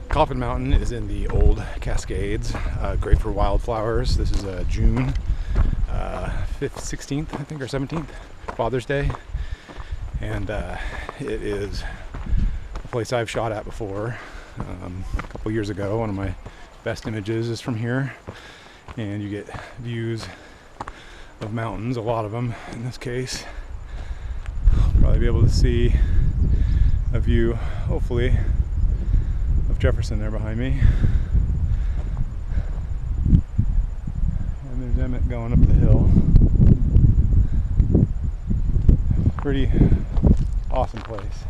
Coffin Mountain is in the old Cascades, great for wildflowers. This is June 5th, 16th, I think, or 17th, Father's Day. And it is a place I've shot at before a couple years ago. One of my best images is from here. And you get views of mountains, a lot of them in this case. Probably be able to see a view, hopefully, of Jefferson there behind me. And there's Emmett going up the hill. Pretty awesome place.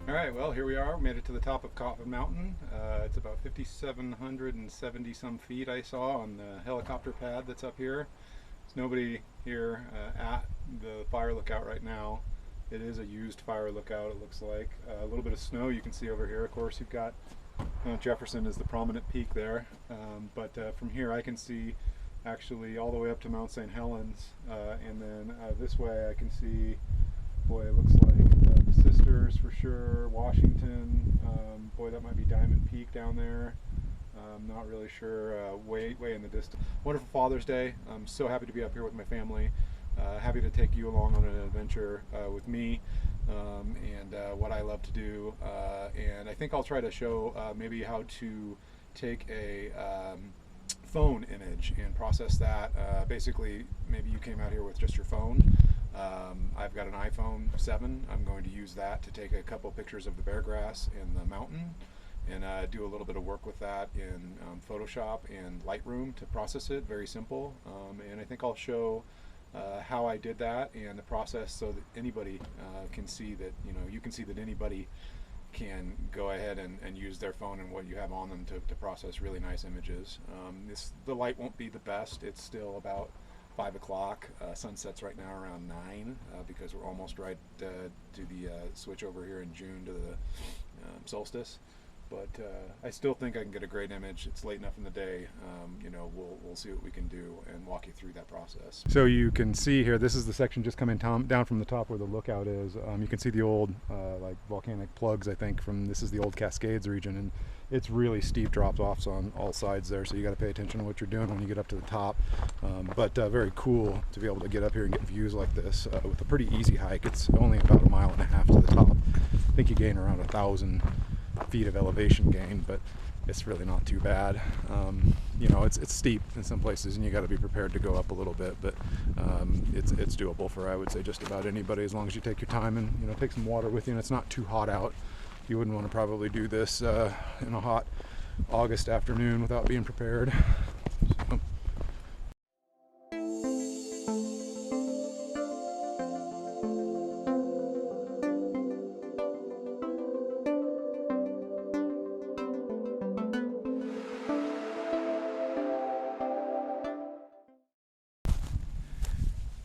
Alright, well, here we are. We made it to the top of Coffin Mountain. It's about 5,770 some feet I saw on the helicopter pad that's up here. There's nobody here at the fire lookout right now. It is a used fire lookout, it looks like. A little bit of snow you can see over here. Of course, you've got Jefferson is the prominent peak there. But from here I can see actually all the way up to Mount St. Helens. And then this way I can see, boy, it looks like the Sisters for sure, Washington, boy, that might be Diamond Peak down there. I'm not really sure, way in the distance. Wonderful Father's Day. I'm so happy to be up here with my family. Happy to take you along on an adventure with me and what I love to do. And I think I'll try to show maybe how to take a phone image and process that. Basically, maybe you came out here with just your phone. I've got an iPhone 7. I'm going to use that to take a couple pictures of the bear grass in the mountain and do a little bit of work with that in Photoshop and Lightroom to process it. Very simple. And I think I'll show how I did that and the process so that anybody can see that, you can see that anybody can go ahead and use their phone and what you have on them to process really nice images. The light won't be the best. It's still about 5 o'clock. Sunset's right now around 9 because we're almost right to the switch over here in June to the solstice. But I still think I can get a great image. It's late enough in the day. We'll see what we can do and walk you through that process. So you can see here, this is the section just coming down from the top where the lookout is. You can see the old like volcanic plugs, I think, this is the old Cascades region, and it's really steep drop-offs on all sides there, so you got to pay attention to what you're doing when you get up to the top. But very cool to be able to get up here and get views like this with a pretty easy hike. It's only about 1.5 miles to the top. I think you gain around 1,000 feet of elevation gain, but it's really not too bad. It's steep in some places and you got to be prepared to go up a little bit, but it's doable for, I would say, just about anybody, as long as you take your time and take some water with you and it's not too hot out. You wouldn't want to probably do this in a hot August afternoon without being prepared. So.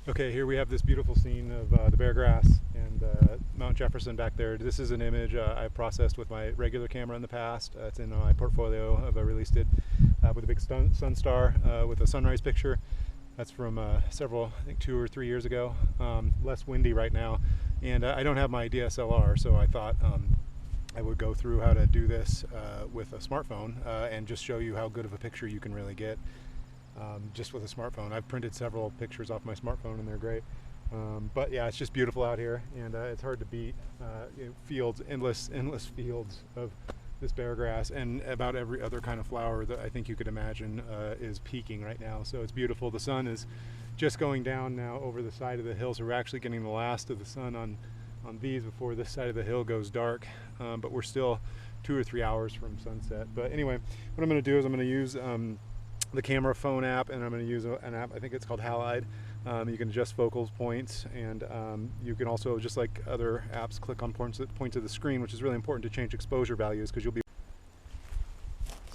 Okay, here we have this beautiful scene of the bear grass, and Mount Jefferson back there. This is an image I processed with my regular camera in the past. It's in my portfolio. I've released it with a big sun star with a sunrise picture. That's from several, I think 2 or 3 years ago. Less windy right now, and I don't have my DSLR, so I thought I would go through how to do this with a smartphone and just show you how good of a picture you can really get just with a smartphone. I've printed several pictures off my smartphone and they're great. But yeah, it's just beautiful out here, and it's hard to beat fields, endless fields of this bear grass, and about every other kind of flower that I think you could imagine is peaking right now. So it's beautiful. The sun is just going down now over the side of the hill, so we're actually getting the last of the sun on these before this side of the hill goes dark, but we're still 2 or 3 hours from sunset. But anyway, what I'm going to do is I'm going to use the camera phone app, and I'm going to use an app, I think it's called Halide. You can adjust focal points, and you can also, just like other apps, click on points of the screen, which is really important to change exposure values, because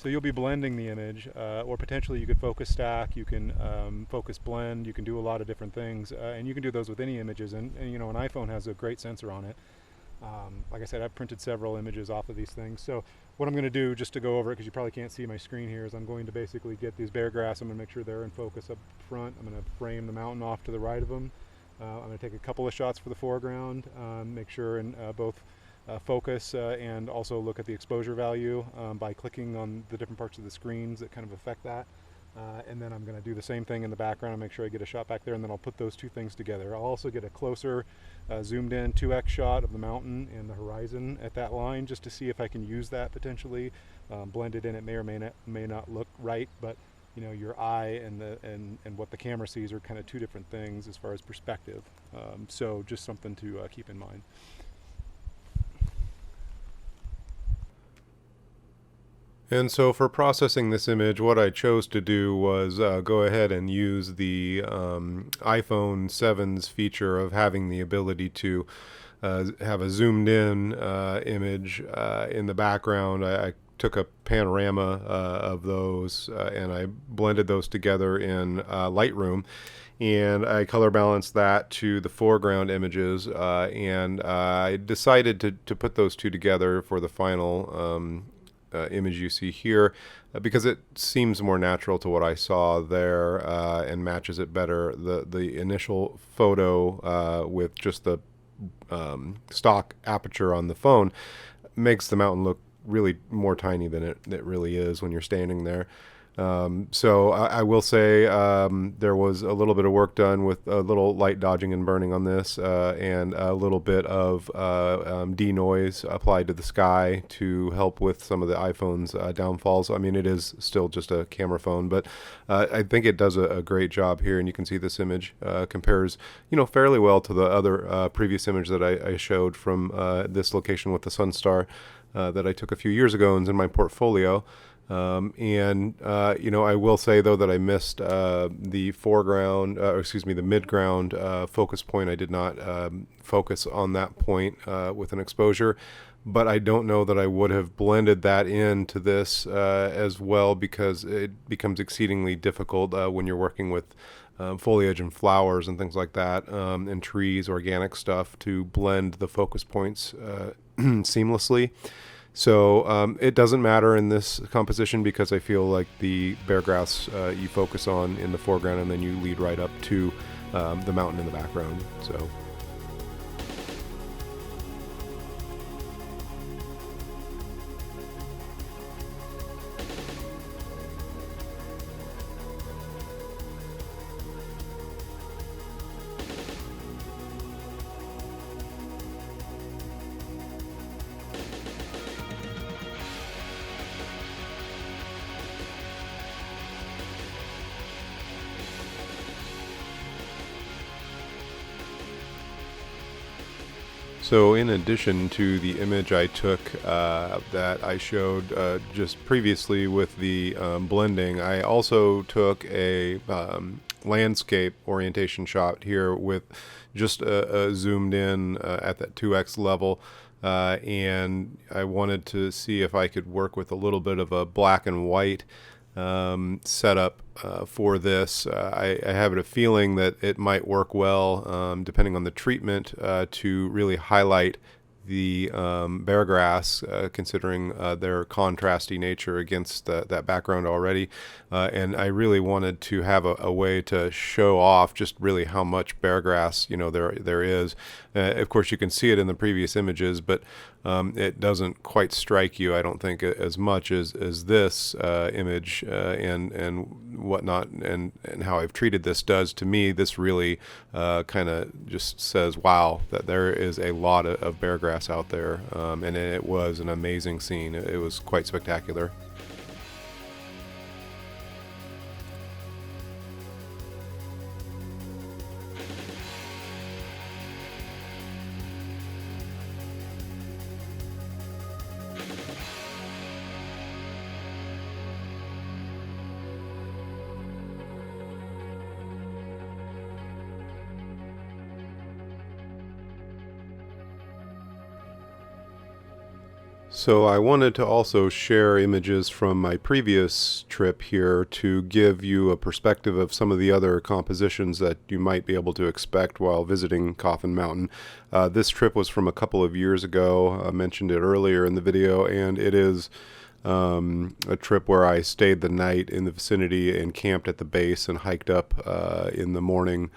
you'll be blending the image, or potentially you could focus stack, you can focus blend, you can do a lot of different things, and you can do those with any images, and you know, an iPhone has a great sensor on it. Like I said, I've printed several images off of these things. So what I'm going to do, just to go over it, because you probably can't see my screen here, is I'm going to basically get these bear grass. I'm going to make sure they're in focus up front. I'm going to frame the mountain off to the right of them. I'm going to take a couple of shots for the foreground, make sure in both focus and also look at the exposure value by clicking on the different parts of the screens that kind of affect that. And then I'm going to do the same thing in the background and make sure I get a shot back there, and then I'll put those two things together. I'll also get a closer zoomed in 2x shot of the mountain and the horizon at that line, just to see if I can use that potentially. Blended in, it may or may not look right, but you know, your eye and what the camera sees are kind of two different things as far as perspective. So just something to keep in mind. And so for processing this image, what I chose to do was go ahead and use the iPhone 7's feature of having the ability to have a zoomed in image in the background. I took a panorama of those and I blended those together in Lightroom, and I color balanced that to the foreground images, and I decided to put those two together for the final image you see here, because it seems more natural to what I saw there and matches it better. The initial photo with just the stock aperture on the phone makes the mountain look really more tiny than it really is when you're standing there. So I will say there was a little bit of work done with a little light dodging and burning on this, and a little bit of denoise applied to the sky to help with some of the iPhone's downfalls. I mean, it is still just a camera phone, but I think it does a great job here, and you can see this image compares, you know, fairly well to the other previous image that I showed from this location with the sun star that I took a few years ago and is in my portfolio. You know, I will say though that I missed the foreground, the midground focus point. I did not focus on that point with an exposure, but I don't know that I would have blended that into this as well, because it becomes exceedingly difficult when you're working with foliage and flowers and things like that, and trees, organic stuff, to blend the focus points seamlessly. So it doesn't matter in this composition, because I feel like the bear grass you focus on in the foreground, and then you lead right up to the mountain in the background. So. So in addition to the image I took that I showed just previously with the blending, I also took a landscape orientation shot here with just a zoomed in at that 2x level, and I wanted to see if I could work with a little bit of a black and white setup for this. I have a feeling that it might work well, depending on the treatment, to really highlight the bear grass, considering their contrasty nature against that background already. And I really wanted to have a way to show off just really how much bear grass, there is. Of course, you can see it in the previous images, but it doesn't quite strike you, I don't think, as much as this image and whatnot, and how I've treated this does to me. This really kind of just says, wow, that there is a lot of bear grass out there, and it was an amazing scene. It was quite spectacular. So I wanted to also share images from my previous trip here to give you a perspective of some of the other compositions that you might be able to expect while visiting Coffin Mountain. This trip was from a couple of years ago. I mentioned it earlier in the video, and it is a trip where I stayed the night in the vicinity and camped at the base and hiked up in the morning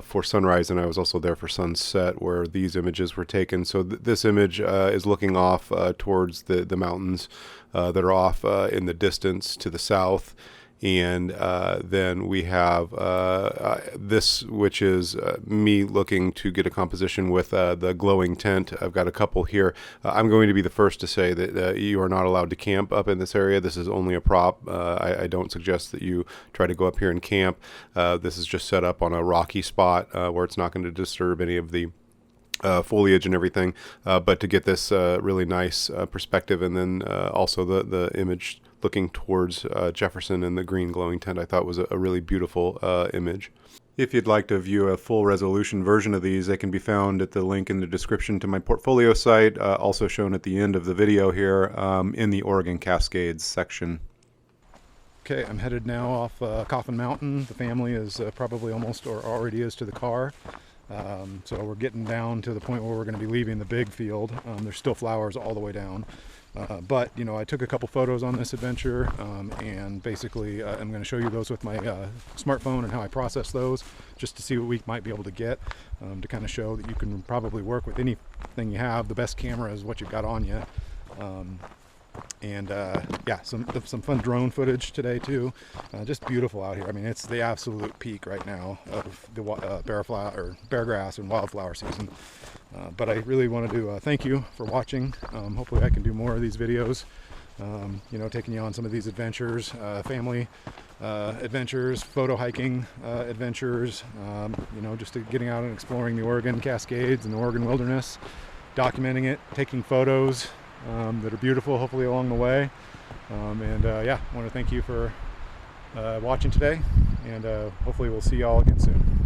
for sunrise, and I was also there for sunset where these images were taken. So this image is looking off towards the mountains that are off in the distance to the south. And then we have this, which is me looking to get a composition with the glowing tent. I've got a couple here. I'm going to be the first to say that you are not allowed to camp up in this area. This is only a prop. I don't suggest that you try to go up here and camp. This is just set up on a rocky spot where it's not going to disturb any of the foliage and everything, but to get this really nice perspective, and then also the image looking towards Jefferson and the green glowing tent, I thought was a really beautiful image. If you'd like to view a full resolution version of these, they can be found at the link in the description to my portfolio site, also shown at the end of the video here in the Oregon Cascades section. Okay, I'm headed now off Coffin Mountain. The family is probably almost, or already is, to the car. So we're getting down to the point where we're going to be leaving the big field. There's still flowers all the way down. But I took a couple photos on this adventure, and basically I'm going to show you those with my smartphone and how I process those, just to see what we might be able to get, to kind of show that you can probably work with anything you have. The best camera is what you've got on you. And yeah, some fun drone footage today too. Just beautiful out here. I mean, it's the absolute peak right now of the bear grass and wildflower season. But I really wanted to thank you for watching. Hopefully I can do more of these videos, taking you on some of these adventures, family adventures, photo hiking adventures, just getting out and exploring the Oregon Cascades and the Oregon wilderness, documenting it, taking photos that are beautiful, hopefully along the way. Yeah, I want to thank you for watching today, and hopefully we'll see y'all again soon.